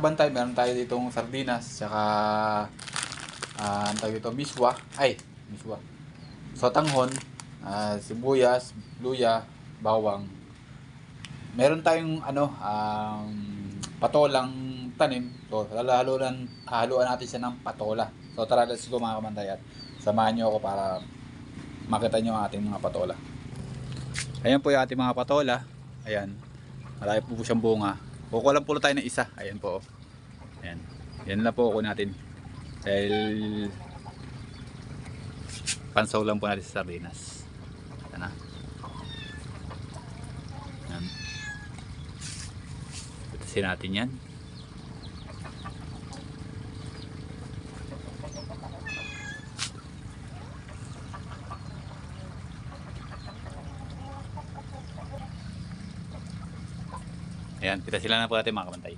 kabantay, meron tayo ditong sardinas, tsaka ang tawag ito, miswa. Sotanghon, sibuyas, luya, bawang. Meron tayong patolang tanim. So haluan natin siya ng patola. So tara, let's go mga kabantay, at samahan niyo ako para makita niyo ang ating mga patola. Ayan po yung ating mga patola. Ayan. Marami po siyang bunga. Kukuha lang po tayo ng isa. Ayan po. Ayan. Yan na po ako natin. Dahil pansaw lang po natin sa sardinas. Ito na. Ayan. Putasin natin yan. Ayan, pitasin lang na po natin mga kabantay.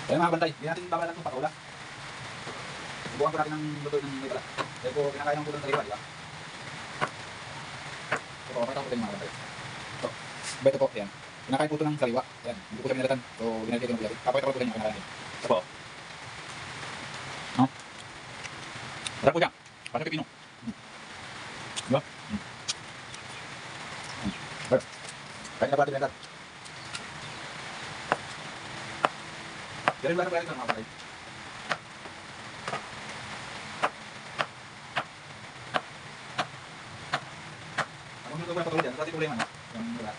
Ayan mga kabantay, hindi natin babalan itong patola. Subukan po natin ng luto ng may balat. Dahil po kinakain ng puto ng sariwa, di ba? Ito po, pakita ko po tayo mga kabantay. Ito po, ayan. Kinakain po ito ng sariwa. Ayan, hindi po siya binalatan. So, binalagay ito ng bulati. Papakita ko po tayo yung kinakain. Ito po. Sarap po siya. Parang pipino. Diba? Kaya na po natin binalatan. Yan yung bulati ng mga kabantay. Ang mga patuloy dyan, pati po yung yung bulat.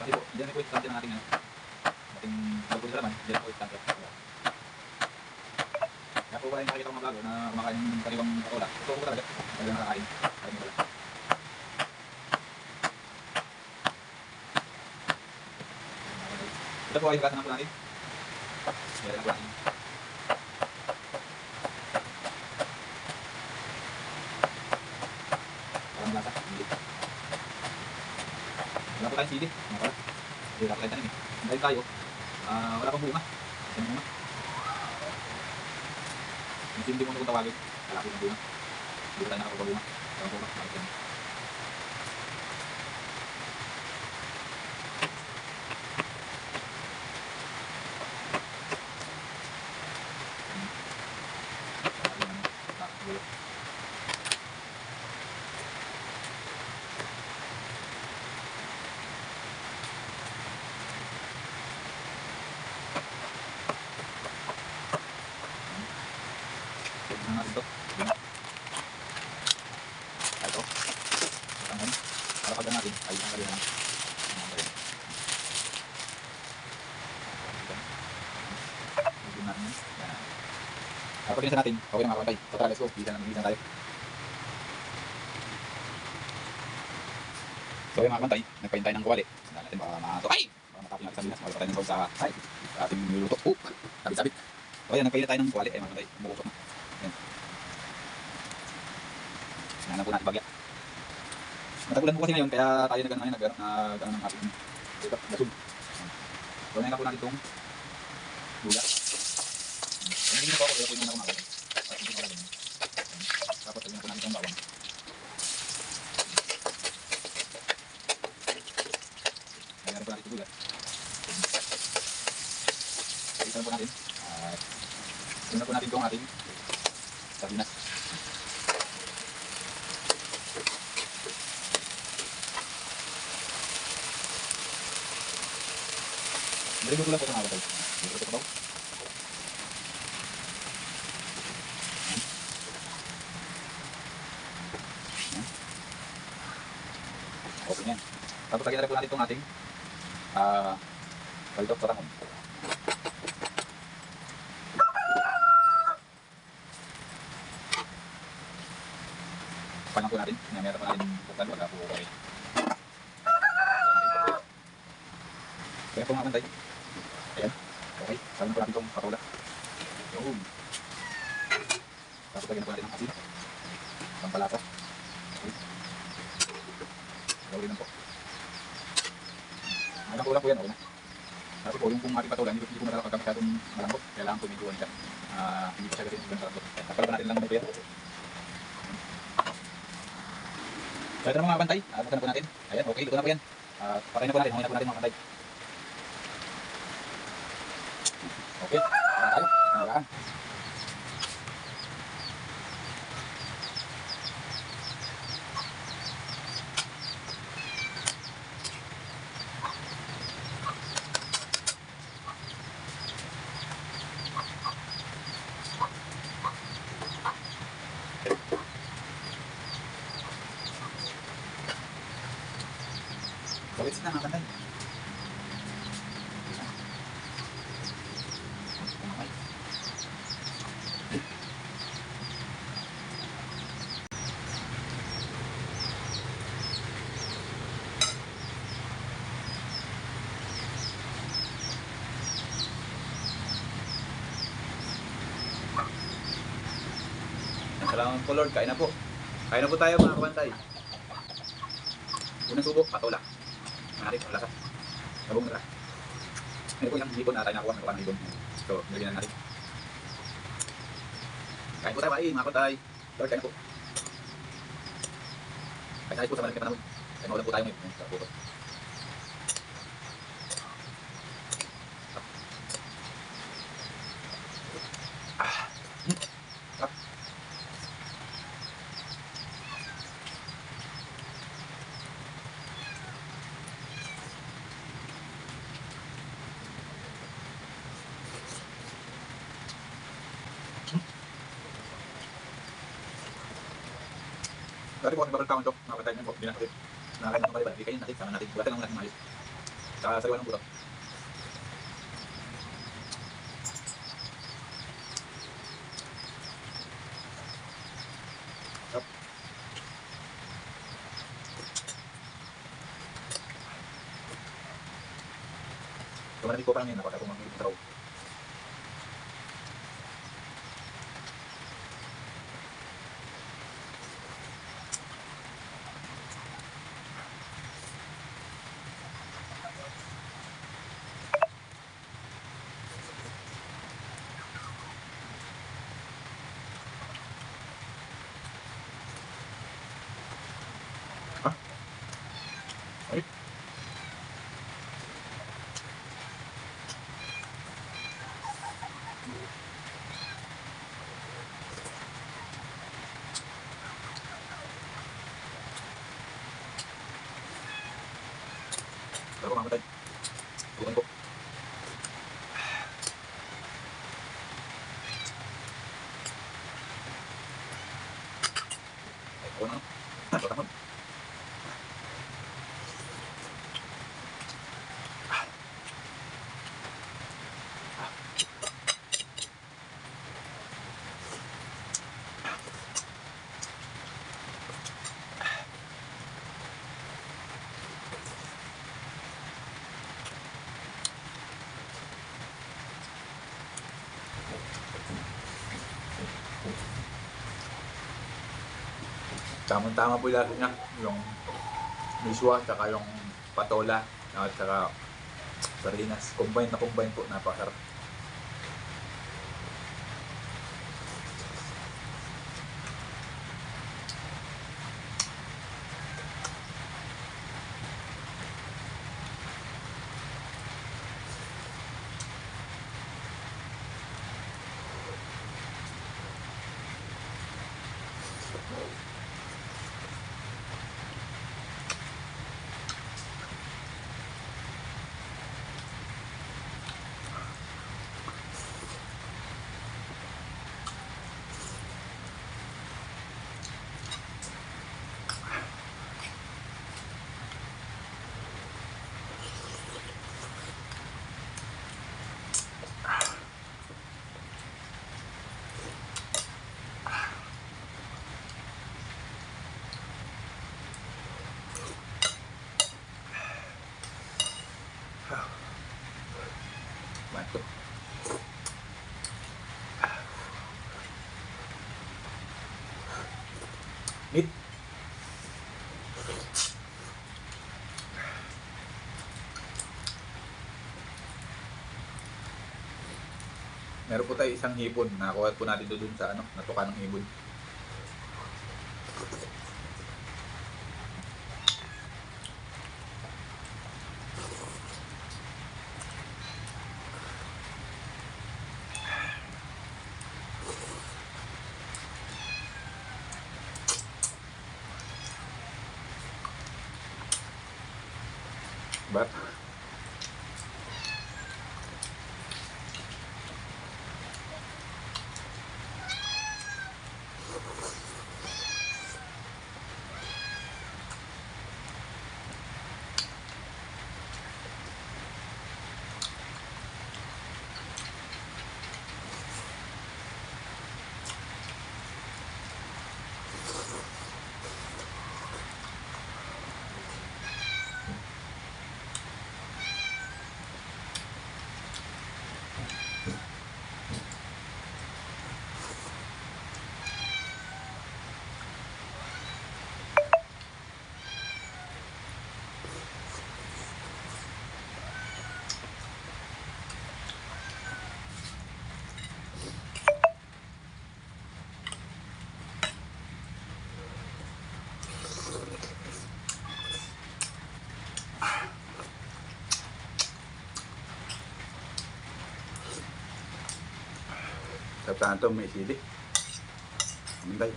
Pati po, dyan po istansya ng ating bago sa laman, dyan po istansya. Kaya po pala yung makikita ko mga vlogger na kumakain ng kariwang patola. Ito po talaga, talaga nakakain. Kain mo pala. Ito po ay higatan na po natin. Higatan na po natin. Parang lasa. Wala po tayong sili. Wala po tayong tanim eh. Dahil tayo, wala pang bunga. Kasi bunga. Hindi mo na kung tawagin. Wala po ng bunga. Hindi po tayo nakapagpabunga. Wala po ba? Bakit yan? Ito. Ito. Tangan. Para pagka natin ay ang kalihan. Kapag pinsan natin, okay na mga kabantay. So tara, let's go. Bisa na tayo. So yung mga kabantay, nagpahintay ng kuwali. Sandaan natin baka matukay. Baka matapin natin sa binas. Magpapatay ng saw sa ating niluto. Sabit-sabit. So ayan, nagpahintay tayo ng kuwali. Ay mga kabantay, umuusok na. Ayan. Sinahan po natin bagya. Matagulan po kasi ngayon, kaya tayo nagano ng ating gasol. So ngayon na po natin itong luya. Hindi na po ako, kaya po yung nakumakas. Tapos lagyan po natin itong bawang. Lagyan po natin itong luya. Isa po natin. At lagyan po natin itong ating sardinas. Balik ko lang po sa mga batay. Balik ko po. Okay yan. Tapos lagyan na po natin itong ating balitok sa tangon. Panang po natin. Meron po natin buktan pagka po okay. Kaya po mga bantay. Ayan. Okay. Sabi po natin itong patola. Yung. Tapos lagyan po natin ang asin. Pampalasa. Okay. Gawin lang po. Ang kulang po yan. Okay na. Kasi po, yung kung ating patola, hindi po matalakag masyadong malambot. Kailangan po medyo siya. Hindi pa siya kasi ganun kalambot. Palaban natin lang ito yan. So ito na mga bantay, buksan na po natin. Ayan, okay, luto na po yan. Pakain na po natin, hangin na po natin mga bantay. Okay, ayan tayo. Hanggaan. Bawit na mga bantay. Salamat po Lord, kain na po. Kain na po tayo mga kabantay. Unang subok, patola. Natin, wala ka. Sabong na. Ito po yung hipon na tayo nakuha ng hipon. So, nilagyan na natin. Kain po tayo mga kabantay. Lord, kain na po. Kain tayo po sa malamig na panahon. Kain maulan po tayo ngayon sa puto. Dati po, ang taon ito, mga patay niyan po, hindi na natin. Nakakain natin pala, hindi kayo natin, sama natin. Bukatin lang natin maayos. Saka sariwa ng buto. Sarap. Tumalamig po parang yun, napaka pumangin sa raw. Ay. Pero mga patay. Bukan po. Ay, ako na. Ito tamad. Tamang-tama po yung lasa niya. Yung miswa, tsaka yung patola, at tsaka sardinas. Combine na combine po. Napakasarap. Meron po tayo isang hipon. Nakakuha po natin doon sa natuka ng ibon. But sa tanto may sili. Amunday.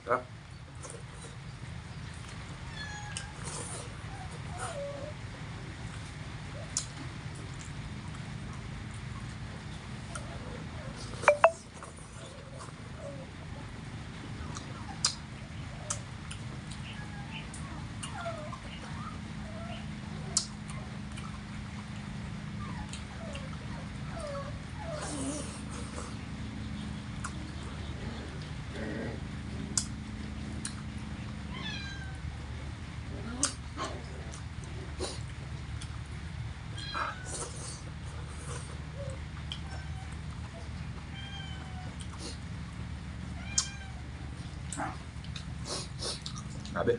Sarap. Grabe.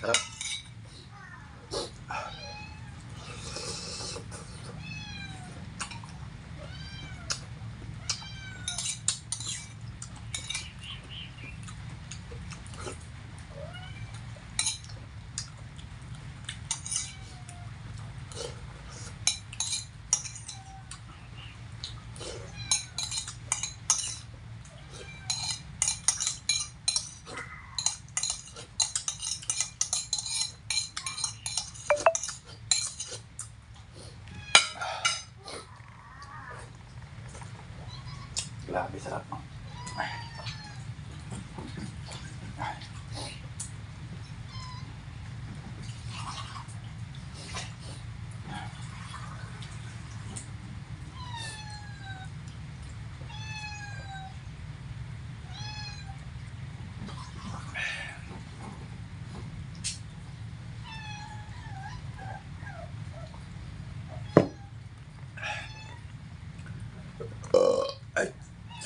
Sarap. Grabe, sarap.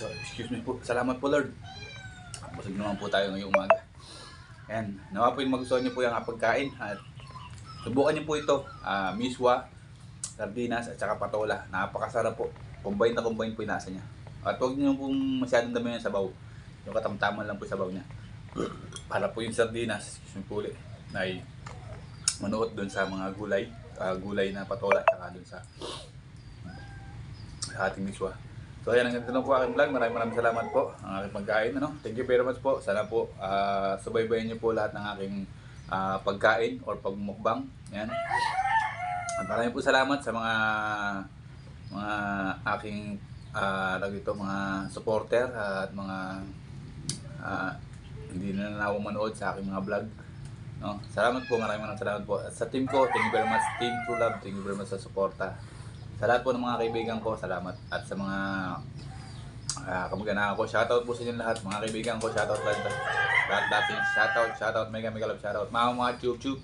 So, excuse me po. Salamat po, Lord. Busog naman po tayo ngayong umaga. Ayan, nawa po yung magustuhan niyo po yung pagkain at subukan niyo po ito, miswa, sardinas at saka patola. Napakasarap po. Combine na combine po yung lasa niya. At huwag niyo pong masyadong dami yung sabaw. Yung katamtaman lang po yung sabaw niya. Para po yung sardinas, excuse me po ulit, ay manuot doon sa mga gulay, gulay na patola at saka doon sa ating miswa. So ayan, ang ganda lang po aking vlog. Maraming salamat po ang aking pagkain. Thank you very much po. Sana po subaybayan niyo po lahat ng aking pagkain or pagmukbang. Yan. At maraming po salamat sa mga aking mga supporter at mga hindi na nanawang manood sa aking mga vlog. Salamat po, maraming salamat po. At sa team ko, thank you very much, Team True Love. Thank you very much sa suporta. Sa lahat po ng mga kaibigan ko, salamat. At sa mga kamag-anak ko, shoutout po sa inyo lahat. Mga kaibigan ko, shoutout lahat. Shoutout, mega love, shoutout. Mga tube.